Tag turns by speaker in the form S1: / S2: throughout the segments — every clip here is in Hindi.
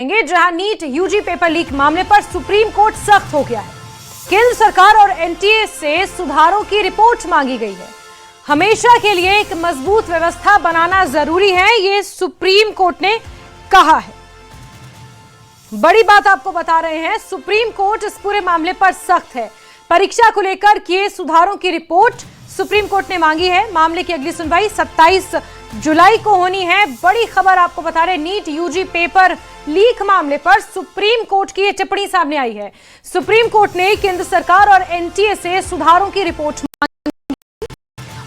S1: जहां नीट यूजी पेपर लीक मामले पर सुप्रीम कोर्ट सख्त हो गया है। केंद्र सरकार और एनटीए से सुधारों की रिपोर्ट मांगी गई है। हमेशा के लिए एक मजबूत व्यवस्था बनाना जरूरी है, ये सुप्रीम कोर्ट ने कहा है। बड़ी बात आपको बता रहे हैं, सुप्रीम कोर्ट इस पूरे मामले पर सख्त है। परीक्षा को लेकर किए सुधारों की रिपोर्ट सुप्रीम कोर्ट ने मांगी है। मामले की अगली सुनवाई 27 जुलाई को होनी है। बड़ी खबर आपको बता रहे, नीट यूजी पेपर लीक मामले पर सुप्रीम कोर्ट की यह टिप्पणी सामने आई है। सुप्रीम कोर्ट ने केंद्र सरकार और एनटीए से सुधारों की रिपोर्ट मांगी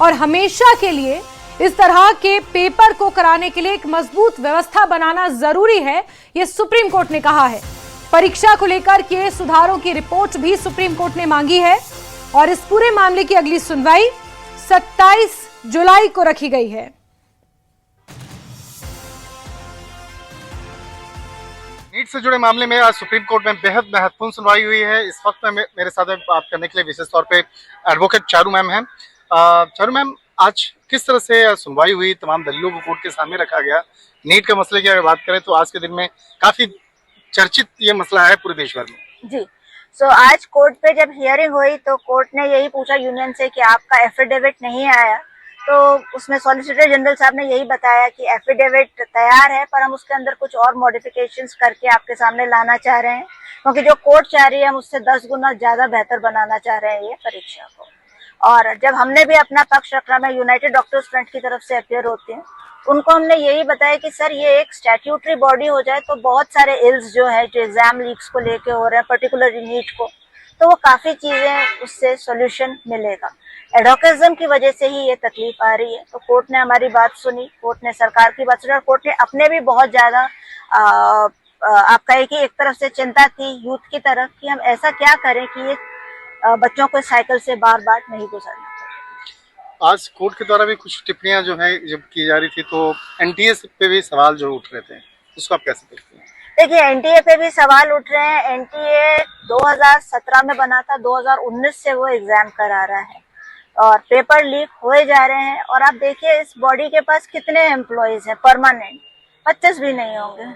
S1: और हमेशा के लिए इस तरह के पेपर को कराने के लिए एक मजबूत व्यवस्था बनाना जरूरी है, यह सुप्रीम कोर्ट ने कहा है। परीक्षा को लेकर किए सुधारों की रिपोर्ट भी सुप्रीम कोर्ट ने मांगी है और इस पूरे मामले की अगली सुनवाई 27 जुलाई को रखी गई है।
S2: नीट से जुड़े मामले में आज सुप्रीम कोर्ट में बेहद महत्वपूर्ण सुनवाई हुई है। इस वक्त में मेरे साथ में बात करने के लिए विशेष तौर पे एडवोकेट चारू मैम हैं। चारू मैम, आज किस तरह से सुनवाई हुई, तमाम दलीलों को कोर्ट के सामने रखा गया? नीट के मसले की अगर बात करें तो आज के दिन में काफी चर्चित ये मसला है पूरे देश भर में।
S3: जी, आज कोर्ट पे जब हियरिंग हुई तो कोर्ट ने यही पूछा यूनियन से कि आपका एफिडेविट नहीं आया, तो उसमें सॉलिसिटर जनरल साहब ने यही बताया कि एफिडेविट तैयार है पर हम उसके अंदर कुछ और मॉडिफिकेशंस करके आपके सामने लाना चाह रहे हैं, क्योंकि जो कोर्ट चाह रही है हम उससे 10 गुना ज्यादा बेहतर बनाना चाह रहे हैं ये परीक्षा को। और जब हमने भी अपना पक्ष रखा, मैं यूनाइटेड डॉक्टर्स फ्रंट की तरफ से अपियर होती हूँ, उनको हमने यही बताया कि सर ये एक स्टैट्यूटरी बॉडी हो जाए तो बहुत सारे इल्स जो है जो एग्जाम लीक्स को लेके हो रहे हैं, पर्टिकुलरली नीट को, तो वो काफी चीजें उससे सोल्यूशन मिलेगा। एडवोकेटिज्म की वजह से ही ये तकलीफ आ रही है। तो कोर्ट ने हमारी बात सुनी, कोर्ट ने सरकार की बात सुनी और कोर्ट ने अपने भी बहुत ज्यादा आप कहे कि एक तरफ से चिंता थी यूथ की तरफ कि हम ऐसा क्या करें कि ये बच्चों को साइकिल से बार बार नहीं गुजरना।
S2: आज कोर्ट के द्वारा भी कुछ टिप्पणियां जो है जब की जा रही थी तो एनटीए पे भी सवाल जो उठ रहे थे, उसको आप कैसे देखते हैं?
S3: देखिए, एनटीए पे भी सवाल उठ रहे हैं। एनटीए 2017 में बना था, 2019 से वो एग्जाम करा रहा है और पेपर लीक हुए जा रहे हैं। और आप देखिए इस बॉडी के पास कितने एम्प्लॉइज हैं परमानेंट, 25 भी नहीं होंगे।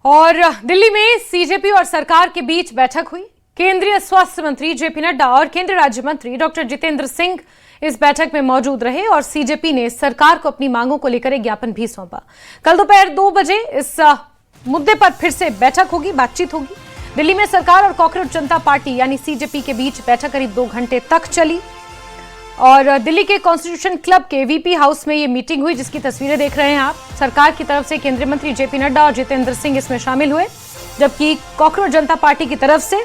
S1: और दिल्ली में सीजेपी और सरकार के बीच बैठक हुई। केंद्रीय स्वास्थ्य मंत्री जेपी नड्डा और केंद्रीय राज्य मंत्री डॉक्टर जितेंद्र सिंह इस बैठक में मौजूद रहे और सीजेपी ने सरकार को अपनी मांगों को लेकर एक ज्ञापन भी सौंपा। कल दोपहर 2 बजे इस मुद्दे पर फिर से बैठक होगी, बातचीत होगी। दिल्ली में सरकार और कॉकरोच जनता पार्टी यानी सीजेपी के बीच बैठक करीब 2 घंटे तक चली और दिल्ली के कॉन्स्टिट्यूशन क्लब के वीपी हाउस में ये मीटिंग हुई, जिसकी तस्वीरें देख रहे हैं आप। सरकार की तरफ से केंद्रीय मंत्री जेपी नड्डा और जितेंद्र सिंह इसमें शामिल हुए, जबकि कॉकरोच जनता पार्टी की तरफ से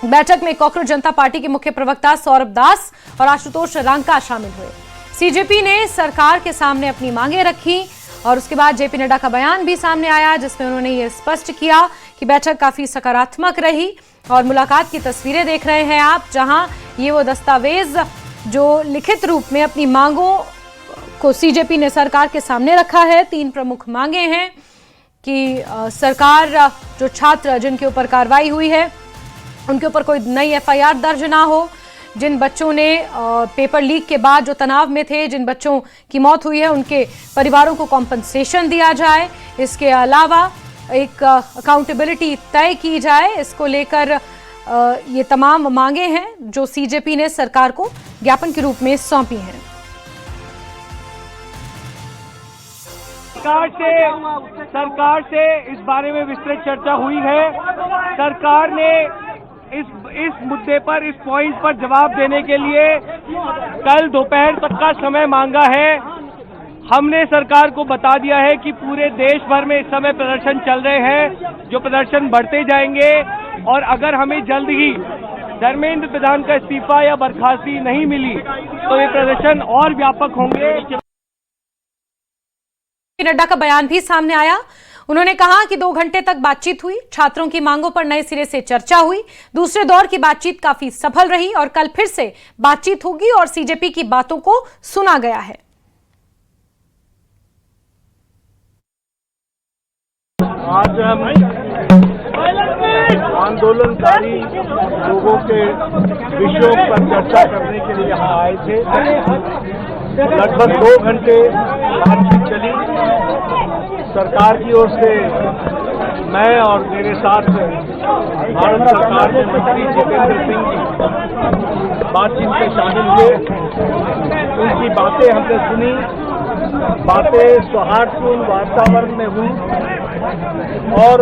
S1: बैठक में कॉकरोच जनता पार्टी के मुख्य प्रवक्ता सौरभ दास और आशुतोष रांका शामिल हुए। सीजेपी ने सरकार के सामने अपनी मांगे रखी और उसके बाद जेपी नड्डा का बयान भी सामने आया, जिसमें उन्होंने ये स्पष्ट किया कि बैठक काफी सकारात्मक रही। और मुलाकात की तस्वीरें देख रहे हैं आप, जहां ये वो दस्तावेज जो लिखित रूप में अपनी मांगों को सीजेपी ने सरकार के सामने रखा है। 3 प्रमुख मांगे हैं कि सरकार जो छात्र जिनके ऊपर कार्रवाई हुई है उनके ऊपर कोई नई एफआईआर दर्ज ना हो, जिन बच्चों ने पेपर लीक के बाद जो तनाव में थे, जिन बच्चों की मौत हुई है, उनके परिवारों को कॉम्पनसेशन दिया जाए। इसके अलावा एक अकाउंटेबिलिटी तय की जाए। इसको लेकर ये तमाम मांगे हैं जो सीजेपी ने सरकार को ज्ञापन के रूप में सौंपी हैं।
S4: सरकार से इस बारे में विस्तृत चर्चा हुई है। सरकार ने इस मुद्दे पर, इस पॉइंट पर जवाब देने के लिए कल दोपहर तक का समय मांगा है। हमने सरकार को बता दिया है कि पूरे देश भर में इस समय प्रदर्शन चल रहे हैं, जो प्रदर्शन बढ़ते जाएंगे और अगर हमें जल्द ही धर्मेंद्र प्रधान का इस्तीफा या बर्खास्ती नहीं मिली तो ये प्रदर्शन और व्यापक होंगे।
S1: नड्डा का बयान भी सामने आया। उन्होंने कहा कि 2 घंटे तक बातचीत हुई, छात्रों की मांगों पर नए सिरे से चर्चा हुई। दूसरे दौर की बातचीत काफी सफल रही और कल फिर से बातचीत होगी और सीजेपी की बातों को सुना गया है।
S5: आज हम आंदोलनकारी लोगों के विषयों पर चर्चा करने के लिए यहाँ आए थे। लगभग 2 घंटे बातचीत चली। सरकार की ओर से मैं और मेरे साथ भारत सरकार के मंत्री जितेंद्र सिंह जी बातचीत में शामिल हुए। उनकी बातें हमने सुनी, बातें सौहार्दपूर्ण वातावरण में हुई और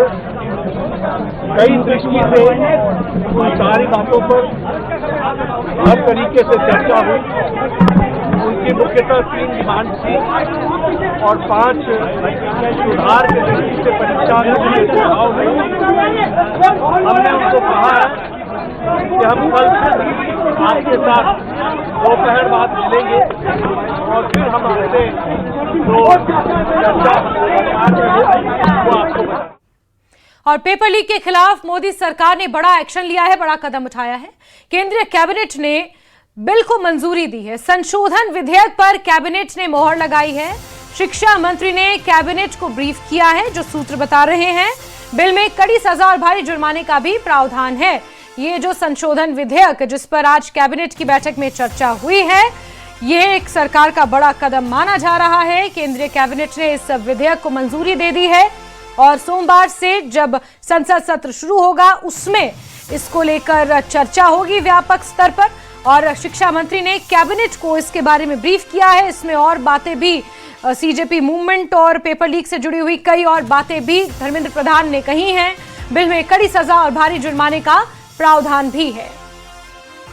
S5: कई दृष्टि से उन सारी बातों पर हर तरीके से चर्चा हुई। उनकी मुख्यतः 3 डिमांड थी और 5 सुधार के दृष्टि से परीक्षा के सुझाव हुए। हमने उनको कहा है कि हम कल आपके साथ दोपहर बाद मिलेंगे और फिर हम आपसे जो चर्चा वो आपको बताएंगे।
S1: और पेपर लीक के खिलाफ मोदी सरकार ने बड़ा एक्शन लिया है, बड़ा कदम उठाया है। केंद्रीय कैबिनेट ने बिल को मंजूरी दी है। संशोधन विधेयक पर कैबिनेट ने मोहर लगाई है। शिक्षा मंत्री ने कैबिनेट को ब्रीफ किया है, जो सूत्र बता रहे हैं। बिल में कड़ी सजा और भारी जुर्माने का भी प्रावधान है। ये जो संशोधन विधेयक जिस पर आज कैबिनेट की बैठक में चर्चा हुई है, ये एक सरकार का बड़ा कदम माना जा रहा है। केंद्रीय कैबिनेट ने इस विधेयक को मंजूरी दे दी है और सोमवार से जब संसद सत्र शुरू होगा उसमें इसको लेकर चर्चा होगी व्यापक स्तर पर। और शिक्षा मंत्री ने कैबिनेट को इसके बारे में ब्रीफ किया है। इसमें और बातें भी सीजेपी मूवमेंट और पेपर लीक से जुड़ी हुई कई और बातें भी धर्मेंद्र प्रधान ने कही हैं। बिल में कड़ी सजा और भारी जुर्माने का प्रावधान भी है।